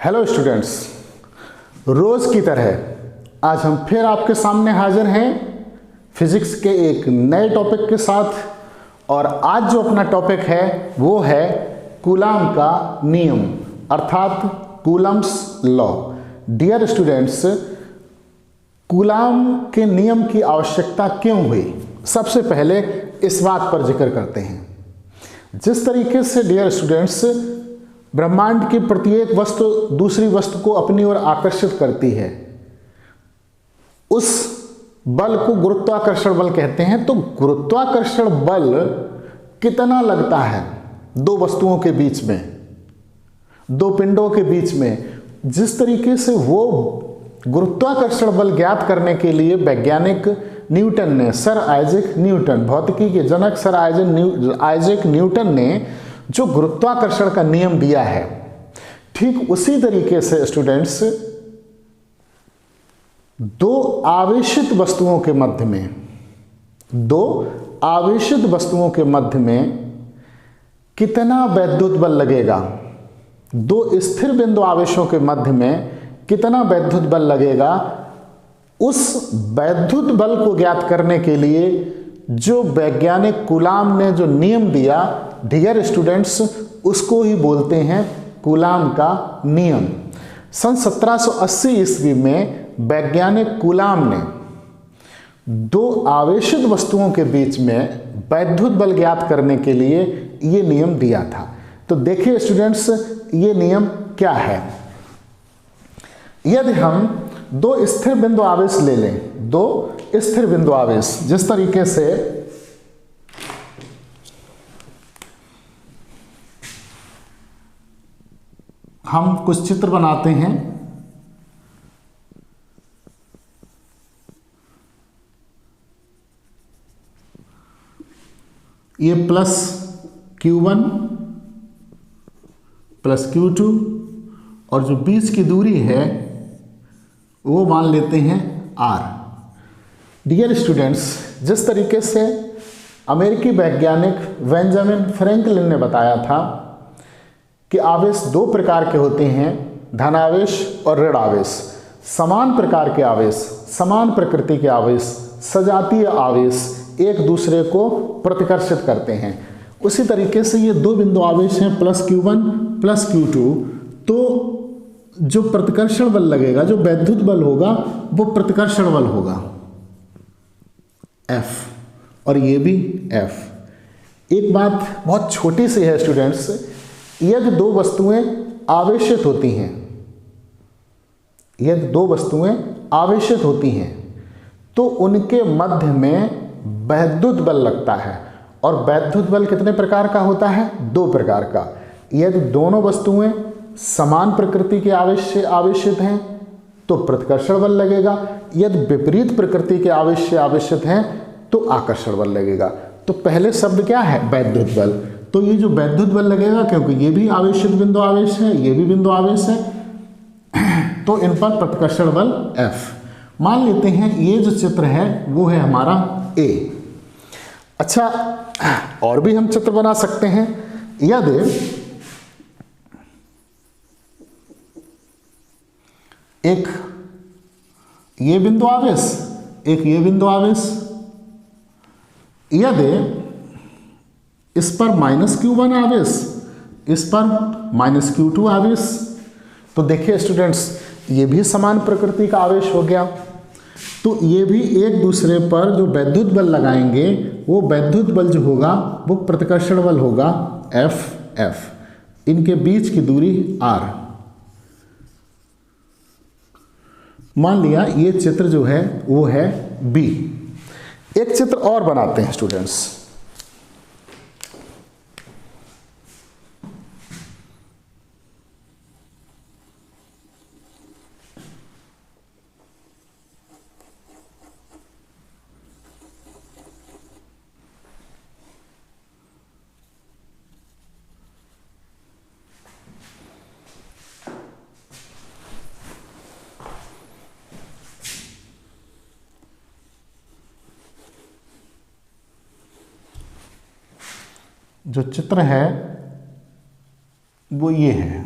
Hello students, रोज़ की तरह आज हम फिर आपके सामने हाजिर हैं फिजिक्स के एक नए टॉपिक के साथ। और आज जो अपना टॉपिक है वो है कूलाम का नियम अर्थात Coulomb's law. Dear students, Coulomb के नियम की आवश्यकता क्यों हुई, सबसे पहले इस बात पर जिक्र करते हैं। जिस तरीके से डियर स्टूडेंट्स ब्रह्मांड की प्रत्येक वस्तु दूसरी वस्तु को अपनी ओर आकर्षित करती है, उस बल को गुरुत्वाकर्षण बल कहते हैं। तो गुरुत्वाकर्षण बल कितना लगता है दो वस्तुओं के बीच में, दो पिंडों के बीच में, जिस तरीके से वो गुरुत्वाकर्षण बल ज्ञात करने के लिए वैज्ञानिक न्यूटन ने, सर आइजैक न्यूटन, भौतिकी के जनक सर आइजैक न्यूटन ने जो गुरुत्वाकर्षण का नियम दिया है, ठीक उसी तरीके से स्टूडेंट्स दो आवेशित वस्तुओं के मध्य में कितना वैद्युत बल लगेगा, दो स्थिर बिंदु आवेशों के मध्य में कितना वैद्युत बल लगेगा, उस वैद्युत बल को ज्ञात करने के लिए जो वैज्ञानिक कूलाम ने जो नियम दिया, डियर स्टूडेंट्स, उसको ही बोलते हैं कूलाम का नियम। सन 1780 ईस्वी में वैज्ञानिक कूलाम ने दो आवेशित वस्तुओं के बीच में वैद्युत बल ज्ञात करने के लिए ये नियम दिया था। तो देखिए स्टूडेंट्स, ये नियम क्या है। यदि हम दो स्थिर बिंदु आवेश ले लें, दो स्थिर बिंदु आवेश, जिस तरीके से हम कुछ चित्र बनाते हैं, ये प्लस Q1 प्लस Q2 और जो बीच की दूरी है वो मान लेते हैं R। डियर स्टूडेंट्स, जिस तरीके से अमेरिकी वैज्ञानिक बेंजामिन फ्रैंकलिन ने बताया था कि आवेश दो प्रकार के होते हैं, धनावेश और ऋण आवेश। समान प्रकार के आवेश, समान प्रकृति के आवेश, सजातीय आवेश एक दूसरे को प्रतिकर्षित करते हैं। उसी तरीके से ये दो बिंदु आवेश हैं प्लस Q1 प्लस Q2, तो जो प्रतिकर्षण बल लगेगा, जो वैद्युत बल होगा, वो प्रतिकर्षण बल होगा F, और ये भी F। एक बात बहुत छोटी सी है स्टूडेंट्स, यदि दो वस्तुएं आवेशित होती हैं, तो उनके मध्य में वैद्युत बल लगता है। और वैद्युत बल कितने प्रकार का होता है? दो प्रकार का। यदि दोनों वस्तुएं समान प्रकृति के आवेश से आवेशित हैं तो प्रतिकर्षण बल लगेगा, यदि विपरीत प्रकृति के आवेश से आवेशित हैं तो आकर्षण बल लगेगा। तो पहले शब्द क्या है? वैद्युत बल। तो ये जो वैद्युत बल लगेगा, क्योंकि ये भी आवेशित बिंदु आवेश है, ये भी बिंदु आवेश है, तो इन पर प्रतिकर्षण बल F। मान लेते हैं ये जो चित्र है वो है हमारा A। अच्छा, और भी हम चित्र बना सकते हैं। यदि एक ये बिंदु आवेश, एक ये बिंदु आवेश, यदि इस पर माइनस Q1 आवेश, इस पर माइनस Q2 आवेश, तो देखिए स्टूडेंट्स, ये भी समान प्रकृति का आवेश हो गया। तो ये भी एक दूसरे पर जो वैद्युत बल लगाएंगे, वो वैद्युत बल जो होगा वो प्रतिकर्षण बल होगा F। इनके बीच की दूरी R। मान लिया ये चित्र जो है वो है B। एक चित्र और बनाते हैं स्टूडेंट्स। जो चित्र है वो ये है।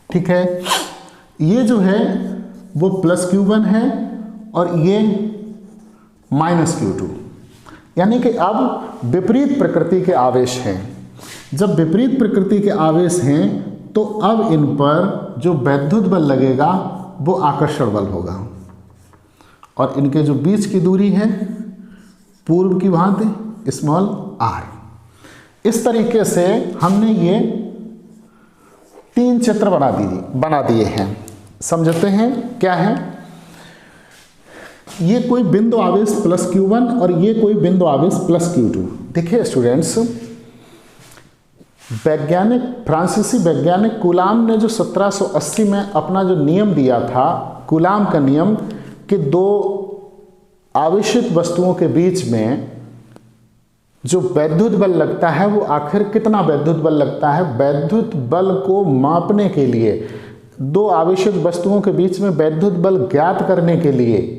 ठीक है। ये जो है वो प्लस Q1 है और ये माइनस Q2, यानी कि अब विपरीत प्रकृति के आवेश हैं। जब विपरीत प्रकृति के आवेश हैं तो अब इन पर जो वैद्युत बल लगेगा वो आकर्षण बल होगा, और इनके जो बीच की दूरी है पूर्व की भांति स्मॉल r। इस तरीके से हमने ये 3 चित्र बना दिए हैं। समझते हैं क्या है। ये कोई बिंदु आवेश प्लस Q1 और ये कोई बिंदु आवेश प्लस Q2। देखिए स्टूडेंट्स, फ्रांसीसी वैज्ञानिक कूलाम ने जो 1780 में अपना जो नियम दिया था, कूलाम का नियम, कि 2 आवेशित वस्तुओं के बीच में जो वैद्युत बल लगता है वो आखिर कितना वैद्युत बल लगता है, वैद्युत बल को मापने के लिए, 2 आवेशित वस्तुओं के बीच में वैद्युत बल ज्ञात करने के लिए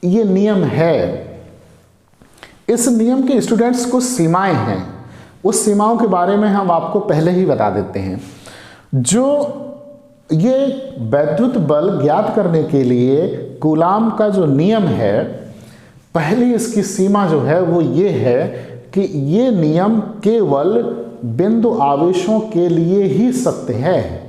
ये नियम है। इस नियम के स्टूडेंट्स कुछ सीमाएं हैं, उस सीमाओं के बारे में हम आपको पहले ही बता देते हैं। जो ये वैद्युत बल ज्ञात करने के लिए कूलाम का जो नियम है, पहली इसकी सीमा जो है वो ये है कि ये नियम केवल बिंदु आवेशों के लिए ही सत्य है।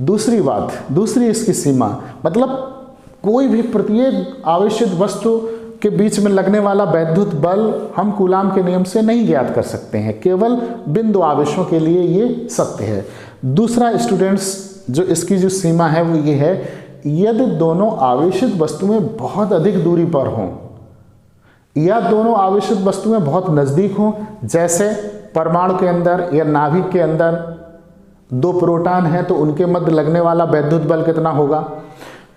दूसरी इसकी सीमा, मतलब कोई भी प्रत्येक आवेशित वस्तु के बीच में लगने वाला वैद्युत बल हम कूलाम के नियम से नहीं ज्ञात कर सकते हैं, केवल बिंदु आवेशों के लिए ये सत्य है। दूसरा स्टूडेंट्स, जो इसकी जो सीमा है वो ये है, यदि दोनों आवेशित वस्तुएं बहुत अधिक दूरी पर हों या दोनों आवेशित वस्तुएं बहुत नज़दीक हों, जैसे परमाणु के अंदर या नाभिक के अंदर 2 प्रोटॉन हैं तो उनके मध्य लगने वाला वैद्युत बल कितना होगा,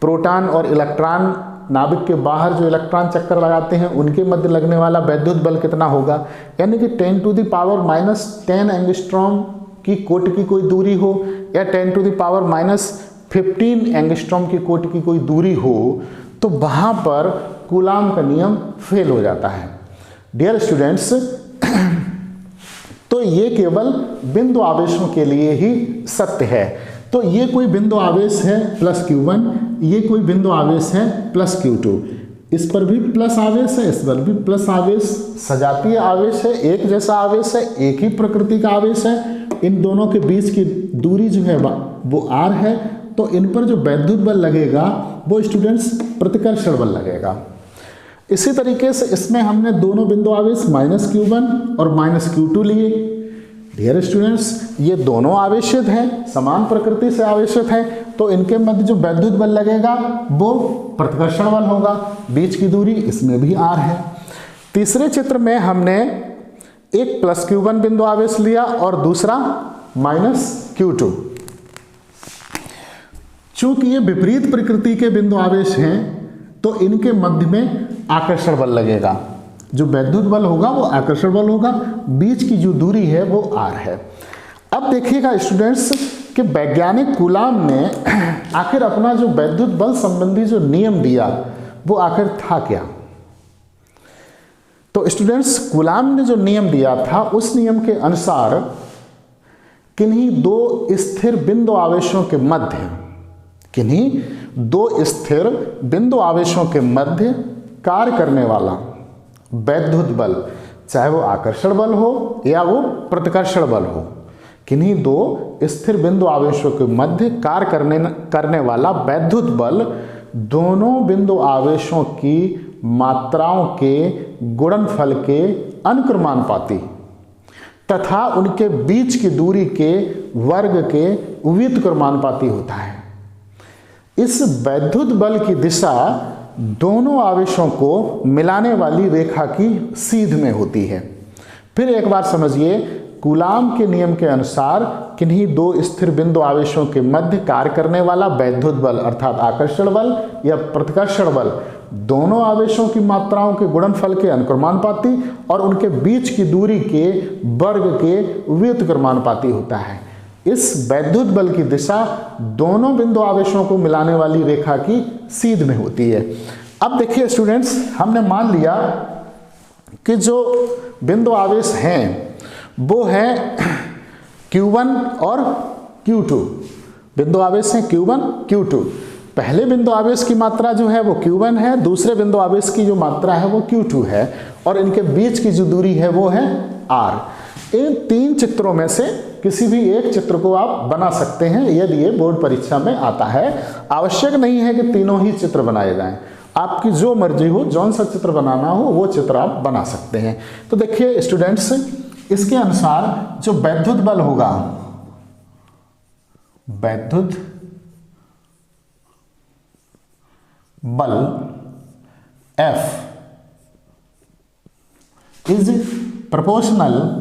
प्रोटॉन और इलेक्ट्रॉन, नाभिक के बाहर जो इलेक्ट्रॉन चक्कर लगाते हैं उनके मध्य लगने वाला वैद्युत बल कितना होगा, यानी कि 10⁻⁻10 एंगस्ट्रॉम की कोटि की कोई दूरी हो या 10⁻⁻15 एंगस्ट्रॉम की कोटि की कोई दूरी हो, तो वहाँ पर कूलाम का नियम फेल हो जाता है। डियर स्टूडेंट्स, तो ये केवल बिंदु आवेशों के लिए ही सत्य है। तो ये कोई बिंदु आवेश है प्लस Q1, ये कोई बिंदु आवेश है प्लस Q2, इस पर भी प्लस आवेश है, इस पर भी प्लस आवेश, सजातीय आवेश है, एक जैसा आवेश है, एक ही प्रकृति का आवेश है। इन दोनों के बीच की दूरी जो है वो r है, तो इन पर जो वैद्युत बल लगेगा वो स्टूडेंट्स प्रतिकर्षण बल लगेगा। इसी तरीके से इसमें हमने दोनों बिंदु आवेश माइनस Q1 और माइनस Q2 लिए। डियर स्टूडेंट्स, ये दोनों आवेशित हैं, समान प्रकृति से आवेशित हैं, तो इनके मध्य जो वैद्युत बल लगेगा वो प्रतिकर्षण बल होगा। बीच की दूरी इसमें भी r है। तीसरे चित्र में हमने एक प्लस Q1 बिंदु आवेश लिया और दूसरा माइनस Q2। चूंकि ये विपरीत प्रकृति के बिंदु आवेश हैं तो इनके मध्य में आकर्षण बल लगेगा, जो वैद्युत बल होगा वो आकर्षण बल होगा, बीच की जो दूरी है वो r है। अब देखिएगा स्टूडेंट्स कि वैज्ञानिक कूलाम ने आखिर अपना जो वैद्युत बल संबंधी जो नियम दिया वो आखिर था क्या। तो स्टूडेंट्स, कूलाम ने जो नियम दिया था उस नियम के अनुसार किन्हीं 2 स्थिर बिंदु आवेशों के मध्य कार्य करने वाला वैद्युत बल, चाहे वो आकर्षण बल हो या वो प्रतिकर्षण बल हो, किन्हीं 2 स्थिर बिंदु आवेशों के मध्य कार्य करने वाला वैद्युत बल दोनों बिंदु आवेशों की मात्राओं के गुणनफल के अनुक्रमानुपाती तथा उनके बीच की दूरी के वर्ग के व्युत्क्रमानुपाती होता है। इस वैद्युत बल की दिशा दोनों आवेशों को मिलाने वाली रेखा की सीध में होती है। फिर एक बार समझिए, कूलाम के नियम के अनुसार किन्हीं 2 स्थिर बिंदु आवेशों के मध्य कार्य करने वाला वैद्युत बल अर्थात आकर्षण बल या प्रतिकर्षण बल दोनों आवेशों की मात्राओं के गुणनफल के अनुक्रमानुपाती और उनके बीच की दूरी के वर्ग के व्युत्क्रमानुपाती होता है। इस वैद्युत बल की दिशा दोनों बिंदु आवेशों को मिलाने वाली रेखा की सीध में होती है। अब देखिए स्टूडेंट्स, हमने मान लिया कि जो बिंदु आवेश हैं वो है Q1 और Q2। बिंदु आवेश है Q1 Q2। पहले बिंदु आवेश की मात्रा जो है वो Q1 है, दूसरे बिंदु आवेश की जो मात्रा है वो Q2 है, और इनके बीच की जो दूरी है वो है R। इन तीन चित्रों में से किसी भी एक चित्र को आप बना सकते हैं यदि ये बोर्ड परीक्षा में आता है। आवश्यक नहीं है कि तीनों ही चित्र बनाए जाएं, आपकी जो मर्जी हो, जौन सा चित्र बनाना हो वो चित्र आप बना सकते हैं। तो देखिए स्टूडेंट्स, इसके अनुसार जो वैद्युत बल होगा, वैद्युत बल F इज प्रोपोर्शनल,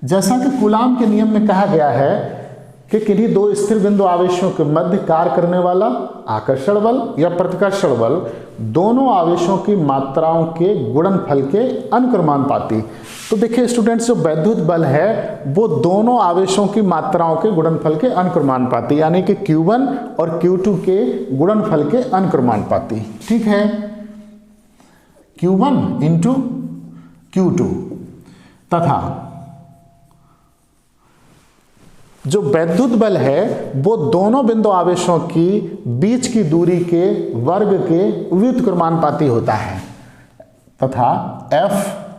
जैसा कि कूलाम के नियम में कहा गया है कि किन्हीं दो स्थिर बिंदु आवेशों के मध्य कार्य करने वाला आकर्षण बल या प्रतिकर्षण बल दोनों आवेशों की मात्राओं के गुणनफल के अनुक्रमानुपाती। तो देखिए स्टूडेंट्स, जो वैद्युत बल है वो दोनों आवेशों की मात्राओं के गुणनफल के अनुक्रमानुपाती, यानी कि Q1 और Q2 के गुणनफल के अनुक्रमानुपाती। ठीक है, Q1 इंटू Q2 तथा जो वैद्युत बल है वो दोनों बिंदु आवेशों की बीच की दूरी के वर्ग के व्युत्क्रमानुपाती होता है, तथा F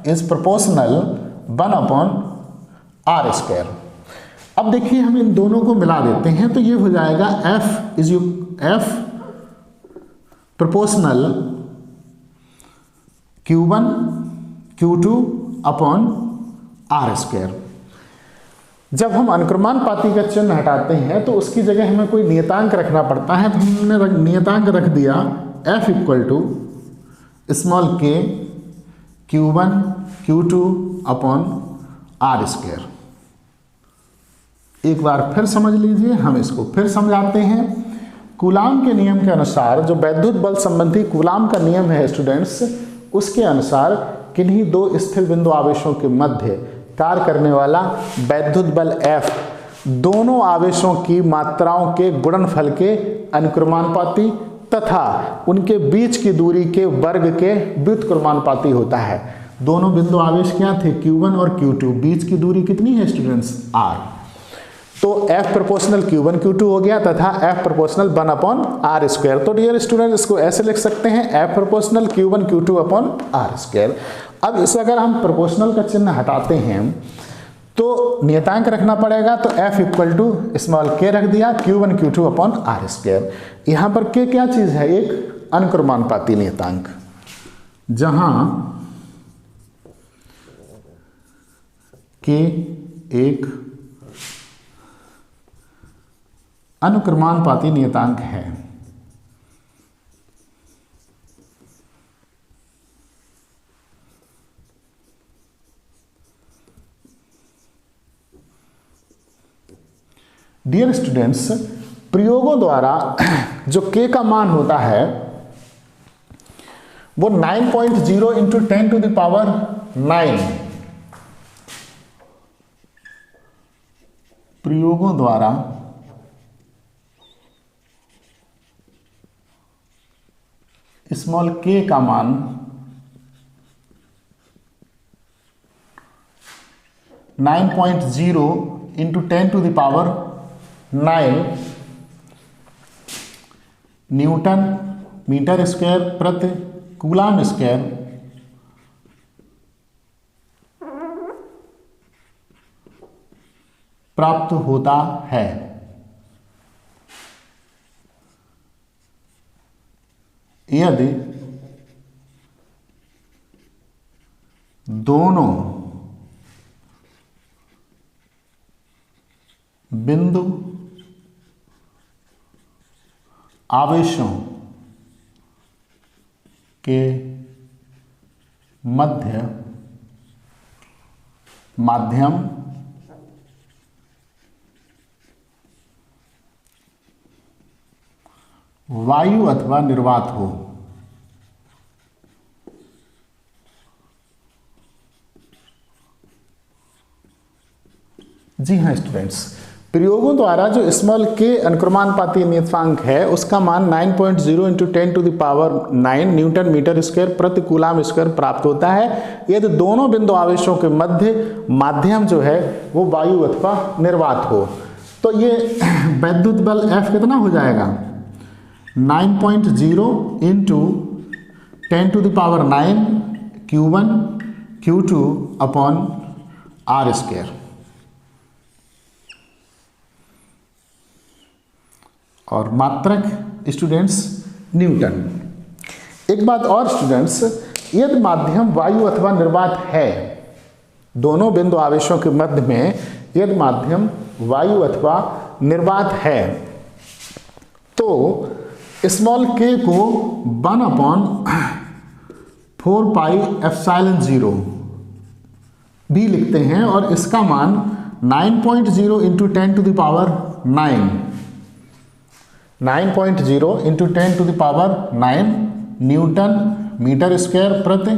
इज प्रोपोर्शनल 1/r²। अब देखिए हम इन दोनों को मिला देते हैं तो ये हो जाएगा F प्रोपोर्शनल Q1 Q2/r²। जब हम अनुक्रमानुपाती का चिन्ह हटाते हैं तो उसकी जगह हमें कोई नियतांक रखना पड़ता है, तो हमने नियतांक रख दिया F equal to small k Q1 Q2/r²। एक बार फिर समझ लीजिए, हम इसको फिर समझाते हैं। कूलाम के नियम के अनुसार जो वैद्युत बल संबंधी कूलाम का नियम है स्टूडेंट्स, उसके अनुसार किन्हीं दो स्थिर बिंदु आवेशों के मध्य कार्य करने वाला वैद्युत बल F दोनों आवेशों की मात्राओं के गुणनफल के अनुक्रमानुपाती तथा उनके बीच की दूरी के वर्ग के व्युत्क्रमानुपाती होता है। दोनों बिंदु आवेश क्या थे? Q1 और Q2। बीच की दूरी कितनी है स्टूडेंट्स? R। तो F प्रोपोर्शनल Q1 Q2 हो गया तथा F प्रोपोर्शनल 1/r²। तो डियर स्टूडेंट, इसको ऐसे लिख सकते हैं F प्रोपोर्शनल Q1 Q2/r²। अब इसे अगर हम प्रोपोर्शनल का चिन्ह हटाते हैं तो नियतांक रखना पड़ेगा, तो F equal to small k रख दिया Q1 Q2/r²। यहां पर k क्या चीज है? एक अनुक्रमानुपाती नियतांक, जहां k एक अनुक्रमानुपाती नियतांक है। डियर स्टूडेंट्स, प्रयोगों द्वारा जो k का मान होता है वो 9.0 इंटू 10⁹ प्रयोगों द्वारा स्मॉल k का मान 9.0 इंटू 10⁹ न्यूटन मीटर स्क्वायर प्रति कूलाम स्क्वायर प्राप्त होता है। यदि दोनों बिंदु आवेशों के मध्य माध्यम वायु अथवा निर्वात हो। जी हाँ स्टूडेंट्स, प्रयोगों द्वारा जो स्मॉल k अनुक्रमानुपाती नियतांक है उसका मान 9.0 इंटू 10⁹ न्यूटन मीटर स्क्वायर प्रति कूलाम स्क्वायर प्राप्त होता है यदि दोनों बिंदु आवेशों के मध्य माध्यम जो है वो वायु अथवा निर्वात हो। तो ये वैद्युत बल F कितना हो जाएगा 9.0 into 10⁹ Q1 Q2 upon R square. और मात्रक स्टूडेंट्स न्यूटन। एक बात और स्टूडेंट्स, यदि माध्यम वायु अथवा निर्वात है, दोनों बिंदु आवेशों के मध्य में यदि माध्यम वायु अथवा निर्वात है तो स्मॉल k को 1/4πε0 भी लिखते हैं और इसका मान 9.0 इंटू 10⁹ न्यूटन मीटर स्क्वायर प्रति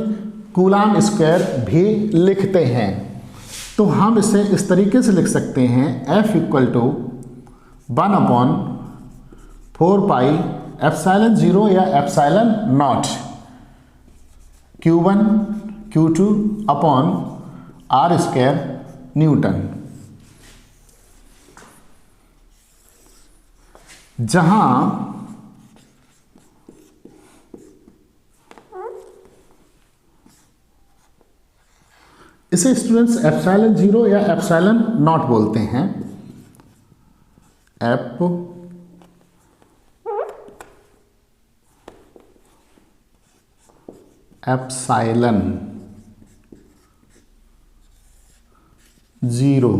कूलाम स्क्वायर भी लिखते हैं। तो हम इसे इस तरीके से लिख सकते हैं F = 1/4πε0 या ε0 Q1 Q2 upon R square Newton, जहां इसे स्टूडेंट्स ε0 या ε0 बोलते हैं। F एप्सिलॉन 0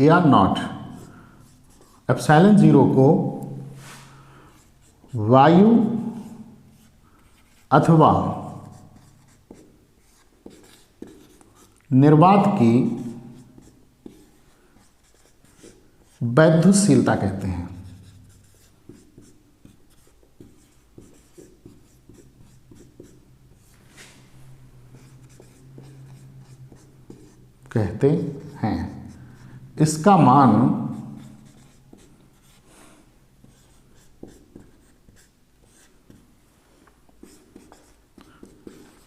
या नॉट। ε0 को वायु अथवा निर्वात की वैद्युतशीलता कहते हैं। इसका मान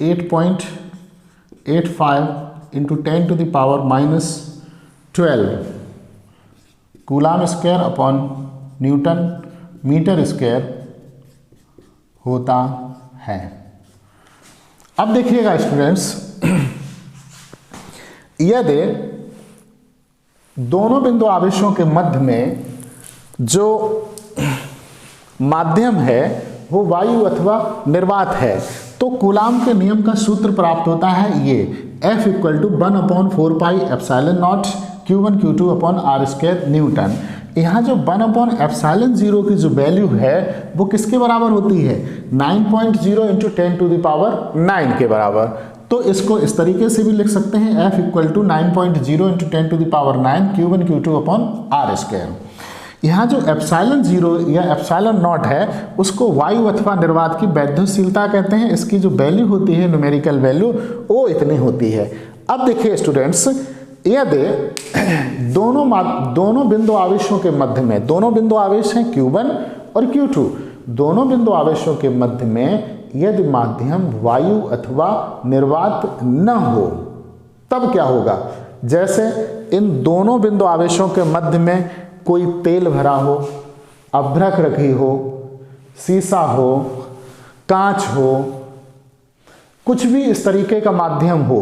8.85 into 10⁻⁻12 coulomb square upon newton metre square होता है। अब देखिएगा स्टूडेंट्स, यदि दोनों बिंदु आवेशों के मध्य में जो माध्यम है वो वायु अथवा निर्वात है, तो कूलाम के नियम का सूत्र प्राप्त होता है ये F = 1/4πε0 Q1 Q2 upon R square Newton. यहाँ जो 1/ε0 की जो वैल्यू है वो किसके बराबर होती है 9.0 इंटू 10⁹ के बराबर। तो इसको इस तरीके से भी लिख सकते हैं F = 9.0 into 10⁹ Q1 Q2 upon R square. यहाँ जो ε0 या ε0 है उसको वायु अथवा निर्वात की वैद्युतशीलता कहते हैं। इसकी जो वैल्यू होती है न्यूमेरिकल वैल्यू वो इतनी होती है। अब देखिए स्टूडेंट्स, यदि दोनों बिंदु आवेशों के मध्य में, दोनों बिंदु आवेश हैं Q1 और Q2, दोनों बिंदु आवेशों के मध्य में यदि माध्यम वायु अथवा निर्वात न हो तब क्या होगा। जैसे इन दोनों बिंदु आवेशों के मध्य में कोई तेल भरा हो, अभ्रक रखी हो, सीसा हो, कांच हो, कुछ भी इस तरीके का माध्यम हो,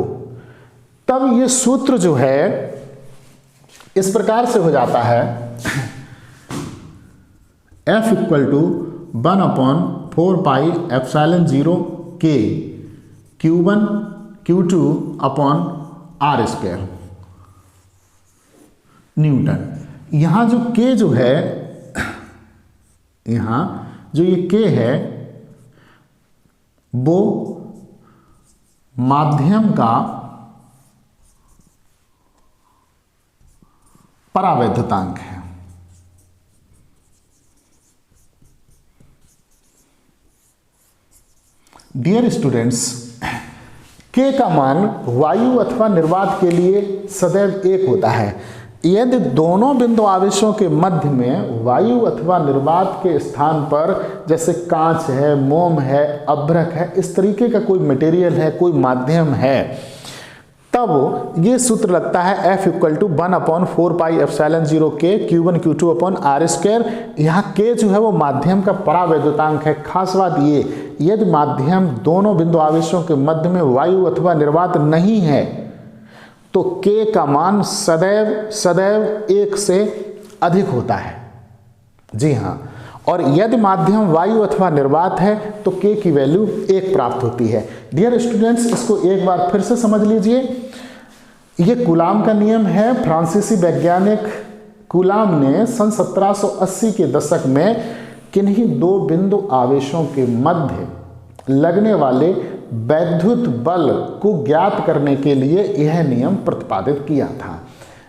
तब ये सूत्र जो है इस प्रकार से हो जाता है F = 1/4πε0 K Q1 Q2 upon R square Newton. यहाँ जो K जो है, यहाँ जो ये K है वो माध्यम का परावैद्युतांक है। डियर स्टूडेंट्स, K का मान वायु अथवा निर्वात के लिए सदैव 1 होता है। यदि दोनों बिंदु आवेशों के मध्य में वायु अथवा निर्वात के स्थान पर जैसे कांच है, मोम है, अभ्रक है, इस तरीके का कोई मटेरियल है, कोई माध्यम है, तब तब ये सूत्र लगता है F equal to 1/4πε0 K Q1 Q2 upon R square. यहाँ K जो है वो माध्यम का परावैद्युतांक है। खास बात ये, यदि माध्यम दोनों बिंदु आवेशों के मध्य में वायु अथवा निर्वात नहीं है तो K का मान सदैव सदैव 1 से अधिक होता है। जी हाँ, और यदि माध्यम वायु अथवा निर्वात है तो K की वैल्यू 1 प्राप्त होती है। डियर स्टूडेंट्स, इसको एक बार फिर से समझ लीजिए। ये कूलाम का नियम है। फ्रांसीसी वैज्ञानिक कूलाम ने सन 1780 के दशक में किन्हीं दो बिंदु आवेशों के मध्य लगने वाले वैद्युत बल को ज्ञात करने के लिए यह नियम प्रतिपादित किया था।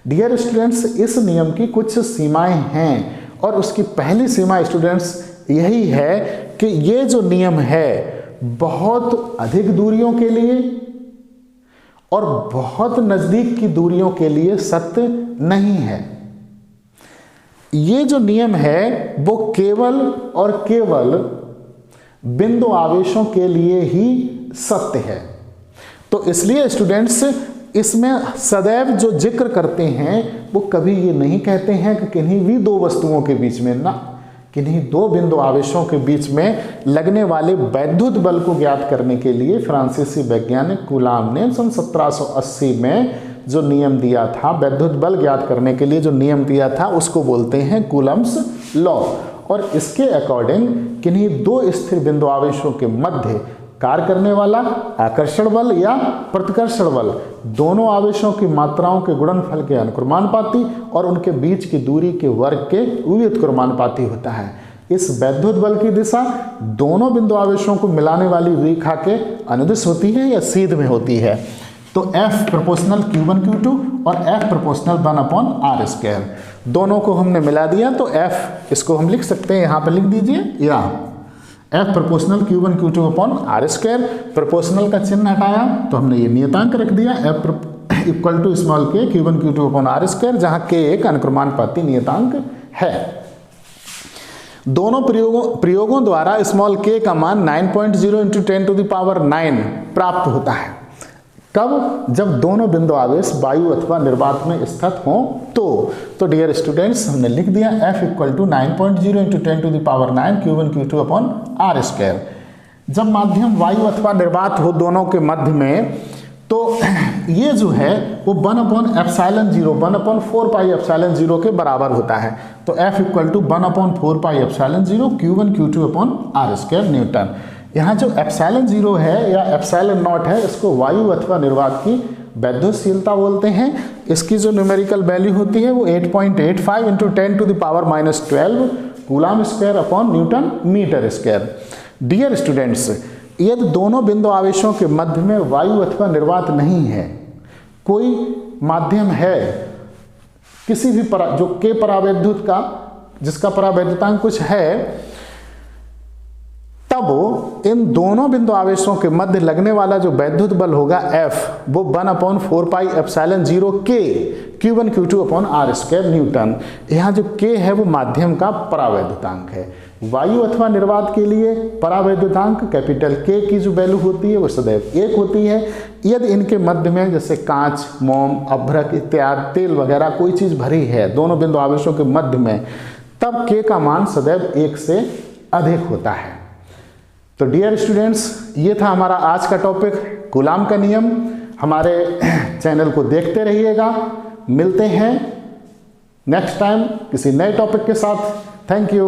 डियर स्टूडेंट्स, इस नियम की कुछ सीमाएं हैं और उसकी पहली सीमा स्टूडेंट्स यही है कि ये जो नियम है बहुत अधिक दूरियों के लिए और बहुत नजदीक की दूरियों के लिए सत्य नहीं है। ये जो नियम है वो केवल और केवल बिंदु आवेशों के लिए ही सत्य है। तो इसलिए स्टूडेंट्स, इसमें सदैव जो जिक्र करते हैं वो कभी ये नहीं कहते हैं कि किन्हीं भी दो वस्तुओं के बीच में, ना, किन्हीं दो बिंदु आवेशों के बीच में लगने वाले वैद्युत बल को ज्ञात करने के लिए फ्रांसीसी वैज्ञानिक कूलाम ने सन 1780 में जो नियम दिया था, वैद्युत बल ज्ञात करने के लिए जो नियम दिया था, उसको बोलते हैं कूलम्स लॉ। और इसके अकॉर्डिंग किन्हीं दो स्थिर बिंदु आवेशों के मध्य कार्य करने वाला आकर्षण बल या प्रतिकर्षण बल दोनों आवेशों की मात्राओं के गुणनफल के अनुक्रमानुपाती और उनके बीच की दूरी के वर्ग के व्युत्क्रमानुपाती होता है। इस वैद्युत बल की दिशा दोनों बिंदु आवेशों को मिलाने वाली रेखा के अनुदिश होती है या सीध में होती है। तो F प्रोपोर्शनल Q1 Q2 और F प्रोपोर्शनल 1/r²। दोनों को हमने मिला दिया तो F, इसको हम लिख सकते हैं, यहाँ पर लिख दीजिए, या F proportional Q1 Q2 upon r²। Proportional का चिन्ह हटाया तो हमने ये नियतांक रख दिया F equal to small k Q1 Q2 upon r², जहाँ k एक अनुक्रमानुपाती नियतांक है। दोनों प्रयोगों द्वारा स्मॉल k का मान 9.0 × 10⁹ प्राप्त होता है। कब? जब दोनों बिंदु आवेश वायु अथवा निर्वात में स्थित हों तो डियर स्टूडेंट्स, हमने लिख दिया F equal to 9.0 × 10⁹ Q1 Q2 upon r²। जब माध्यम वायु अथवा निर्वात हो दोनों के मध्य में, तो ये जो है वो 1/ε0 1/4πε0 के बराबर होता है। तो F equal to 1/4πε0 Q1 Q2 upon r² newton. यहाँ जो ε0 है या ε0 है, इसको वायु अथवा निर्वात की वैद्युतशीलता बोलते हैं। इसकी जो न्यूमेरिकल वैल्यू होती है वो 8.85 × 10⁻12 coulomb square upon newton metre square. Dear students, यदि दोनों बिंदु आवेशों के मध्य में वायु अथवा निर्वात नहीं है, कोई माध्यम है किसी भी जो के परावैद्युत का, जिसका परावैद्युतांक कुछ है, तब इन दोनों बिंदु आवेशों के मध्य लगने वाला जो वैद्युत बल होगा F, वो 1/4πε0 K Q1 Q2 upon r² newton. यहाँ जो K है वो माध्यम का परावैद्युतांक है। वायु अथवा निर्वात के लिए परावैद्युतांक कैपिटल K की जो वैल्यू होती है वो सदैव 1 होती है। यदि इनके मध्य में जैसे कांच, मोम, अभ्रक इत्यादि, तेल वगैरह कोई चीज़ भरी है दोनों बिंदु आवेशों के मध्य में, तब K का मान सदैव 1 से अधिक होता है। तो डियर स्टूडेंट्स, ये था हमारा आज का टॉपिक, कूलाम का नियम। हमारे चैनल को देखते रहिएगा। मिलते हैं नेक्स्ट टाइम किसी नए टॉपिक के साथ। Thank you.